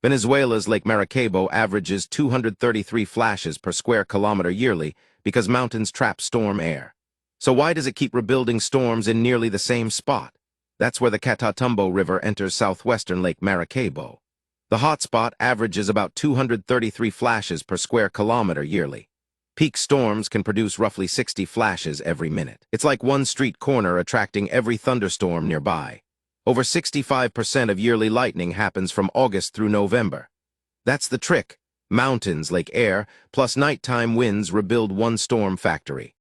Venezuela's Lake Maracaibo averages 233 flashes per square kilometer yearly because mountains trap storm air. So why does it keep rebuilding storms in nearly the same spot? That's where the Catatumbo River enters southwestern Lake Maracaibo. The hotspot averages about 233 flashes per square kilometer yearly. Peak storms can produce roughly 60 flashes every minute. It's like one street corner attracting every thunderstorm nearby. Over 65% of yearly lightning happens from August through November. That's the trick. Mountains, like air, plus nighttime winds rebuild one storm factory.